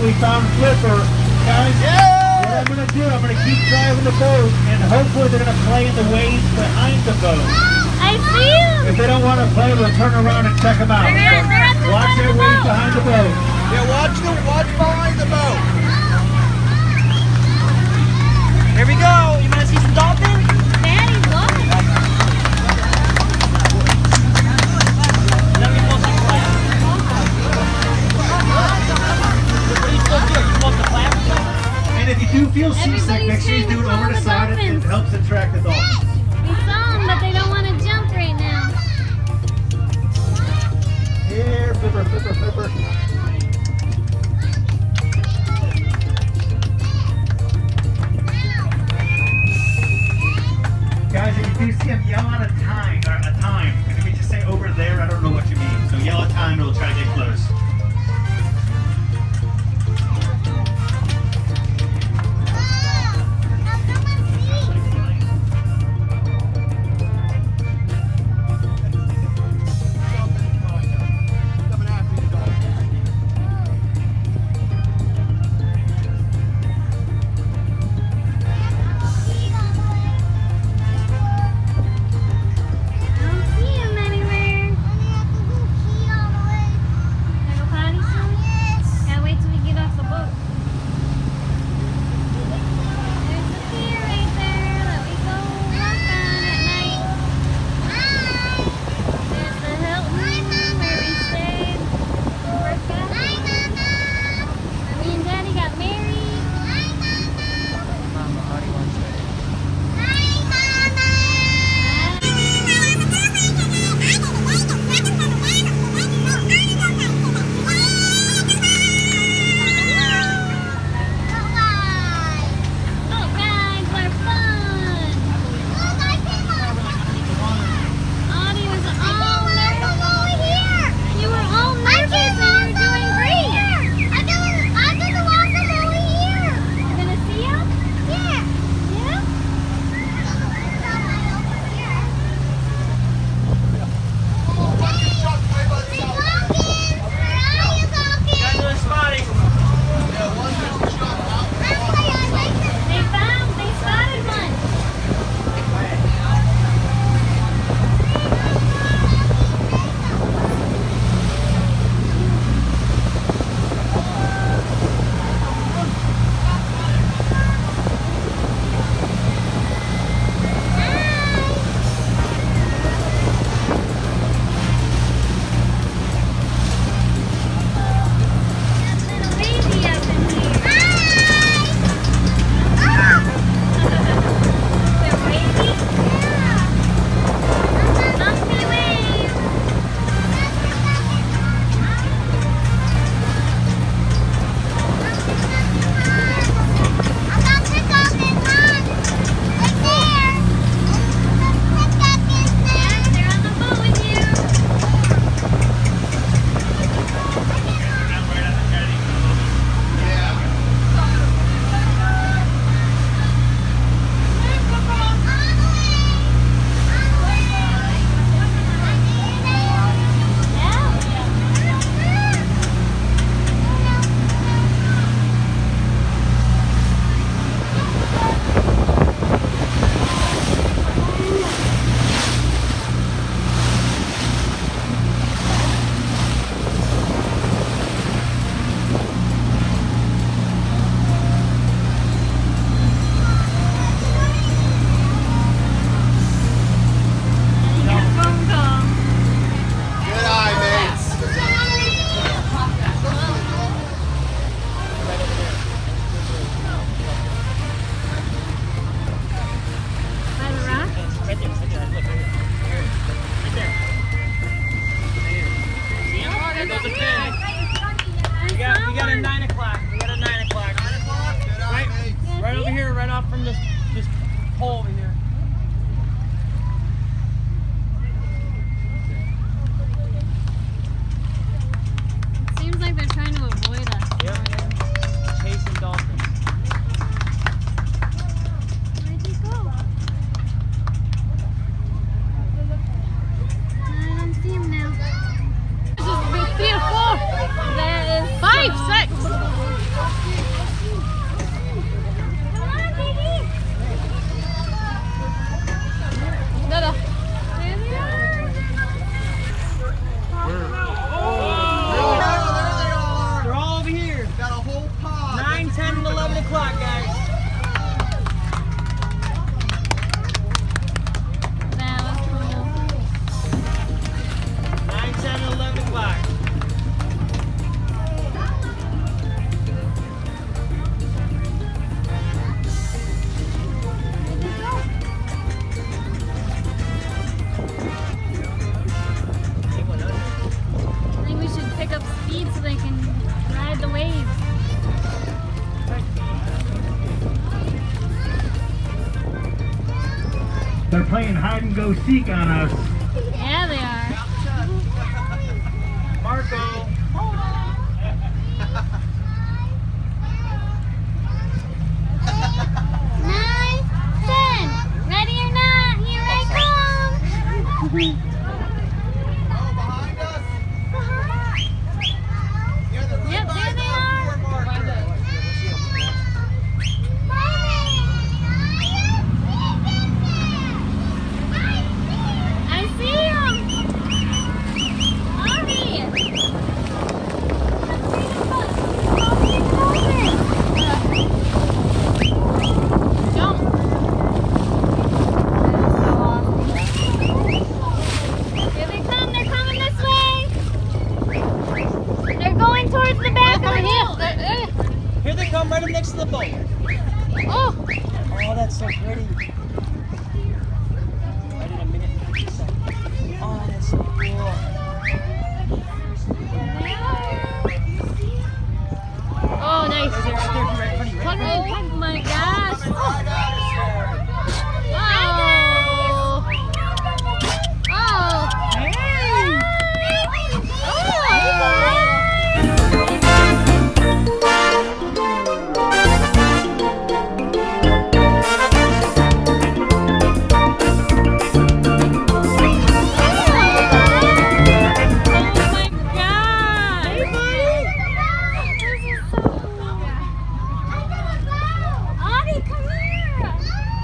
we found Flipper. Guys, what I'm going to do, I'm going to keep driving the boat, and hopefully they're going to play in the waves behind the boat. I see him! If they don't want to play, we'll turn around and check them out. Watch their waves behind the boat. Yeah, watch behind the boat. Here we go. You want to see some dolphins? Daddy, look! Let me pull some flags. What are you supposed to do? You supposed to clap? And if you do feel seasick, make sure you do it over the side. It helps attract the dolphins. We saw them, but they don't want to jump right now. Here, Flipper, Flipper, Flipper. Guys, if you do see them, yell out a time. Because if we just say over there, I don't know what you mean. So yell a time and we'll try to get close. I don't see him anywhere. Gotta go potty soon? Gotta wait till we get off the boat. There's the pier right there that we go walk on at night. There's the Hilton where we stayed. Worked out. Where me and Daddy got married. Mama, Audie wants it. Boat rides are fun. Audie was all nervous. You were all nervous and you're doing great. You're gonna see him? Yeah? You guys are spotting. They spotted one. Little baby up in here. They're wavy. Monkey wave. They're on the boat with you. You got a phone call. Good eye, mates. By the rock? Right there. Look, right here. Right there. See him? There goes the fin. We got a 9 o'clock. We got a 9 o'clock. 9 o'clock? Right over here, right off from this pole over here. Seems like they're trying to avoid us. Yep. Chasing dolphins. Where'd he go? I don't see him now. This is beautiful. That is 5, 6. They're playing hide and go seek on us. Yeah, they are. Marco. 9, 10. Ready or not, here I come. Yep, there they are. I see them. Avi. Jump. Here they come. They're coming this way. They're going towards the back of the hill. Here they come, right up next to the boat. Oh. Oh, that's so pretty. Right in a minute and 30 seconds. Oh, that's so cool. Oh, nice. Right there, right in front of you, right in front of you. Oh my gosh. Oh. Oh.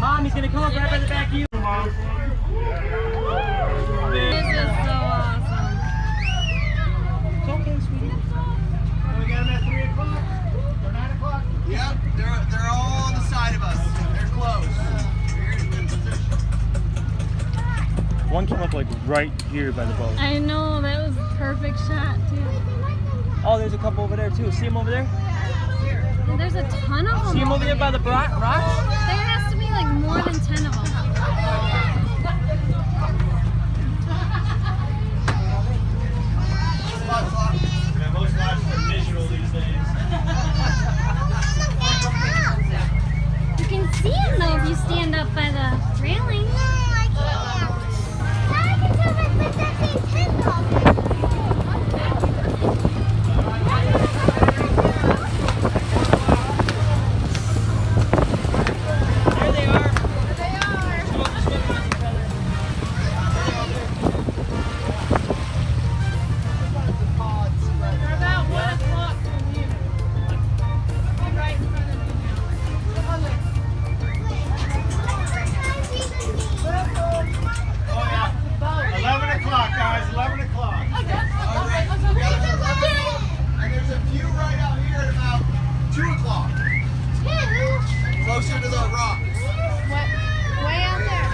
Mom, he's gonna come up right by the back of you. This is so awesome. It's okay, sweetie. We got them at 3 o'clock or 9 o'clock. Yep, they're all on the side of us. They're close. You're in a good position. One came up like right here by the boat. I know, that was a perfect shot too. Oh, there's a couple over there too. See them over there? There's a ton of them. See them over there by the rocks? There has to be like more than 10 of them. Yeah, most lives are visual these days. You can see them though if you stand up by the railing. There they are. They're about 1 o'clock from you. Right in front of you. 11 o'clock, guys. 11 o'clock. And there's a few right out here at about 2 o'clock. Closer to the rocks. Way out there.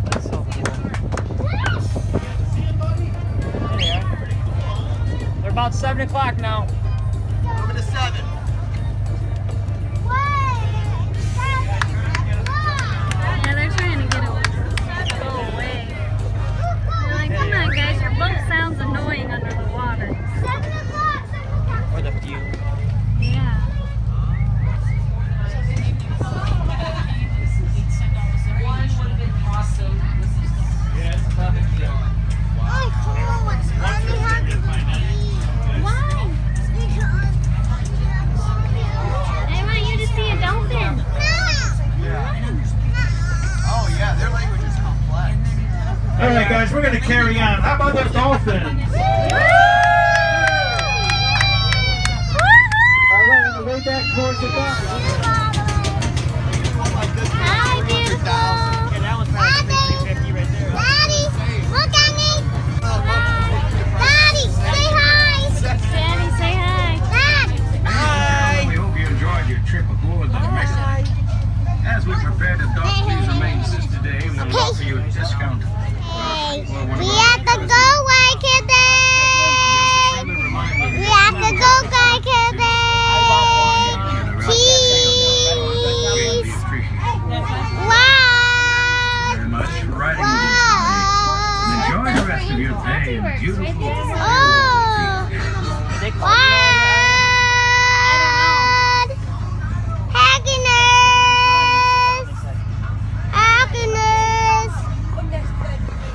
That's so cool. There they are. They're about 7 o'clock now. Moving to 7. Yeah, they're trying to get away. Go away. They're like, come on guys, your boat sounds annoying under the water. Or the few. Yeah. Why? I want you to see a dolphin. Oh yeah, their language is complex. All right, guys, we're going to carry on. How about the dolphins? All right, on the way back towards the dock. Hi, beautiful. Yeah, that one's probably 350 right there. Daddy, look at me. Daddy, say hi. Daddy, say hi. Dad. Hi. We hope you enjoyed your trip aboard the Mexican. As we prepare to dock, please remain seated today. We will offer you a discount. We have to go away today. We have to go away today. Cheese. Wow. of your day in beautiful. Oh! They call What? Happiness! Happiness!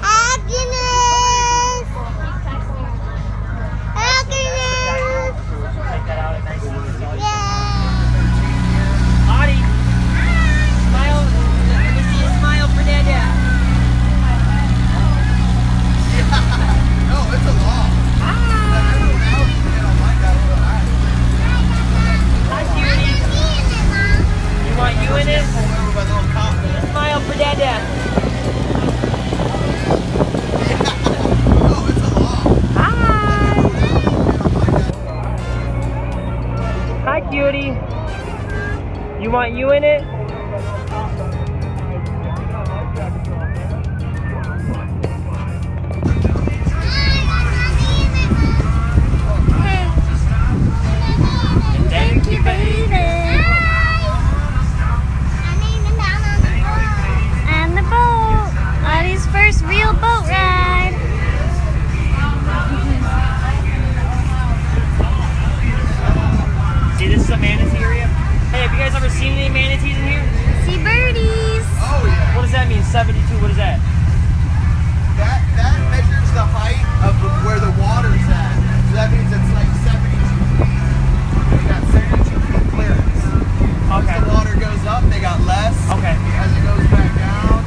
Happiness! Happiness! Take that out at night. Yeah! Audie, smile. Let me see you smile for Dada. No, it's a law. Everyone else, you know, like that little eye. Hi, cutie. You want you in it? Pull over by the little cop there. Smile for Dada. No, it's a law. Hi, cutie. You want you in it? Thank you, baby. And the boat. Audie's first real boat ride. See, this is a manatee area. Hey, have you guys ever seen any manatees in here? See birdies. Oh, yeah. What does that mean? 72. What is that? That measures the height of where the water's at. So that means it's like 72 feet. They got 72 feet clearance. As Okay. the water goes up, they got less. Okay. As it goes back down,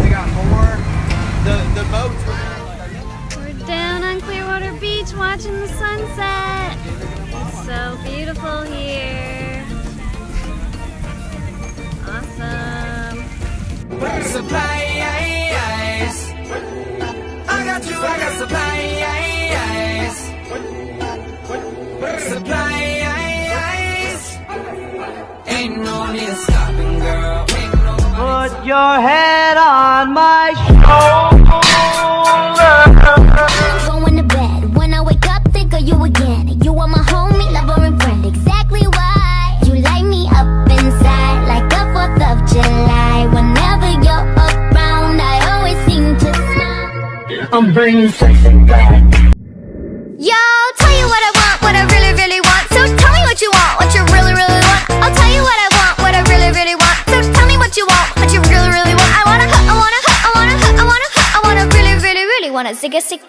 they got more. The boats were We're down on Clearwater Beach watching the sunset. It's so beautiful here. Awesome. Supplies. I got you, I got supplies. Supplies. Ain't no need of stopping, girl. Ain't no Put your head on my shoulder. Going to bed. When I wake up, think of you again. You are my homie, lover, and friend. Exactly why you light me up inside like the 4th of July. Whenever you're around, I always seem to smile. I'm bringing something back. Yo, tell you what I want, what I really, really want. So tell me what you want, what you really, really want. I'll tell you what I want, what I really, really want. So tell me what you want, what you really, really want. I wanna, I wanna, I wanna, I wanna, I wanna really, really, really wanna zig a stick.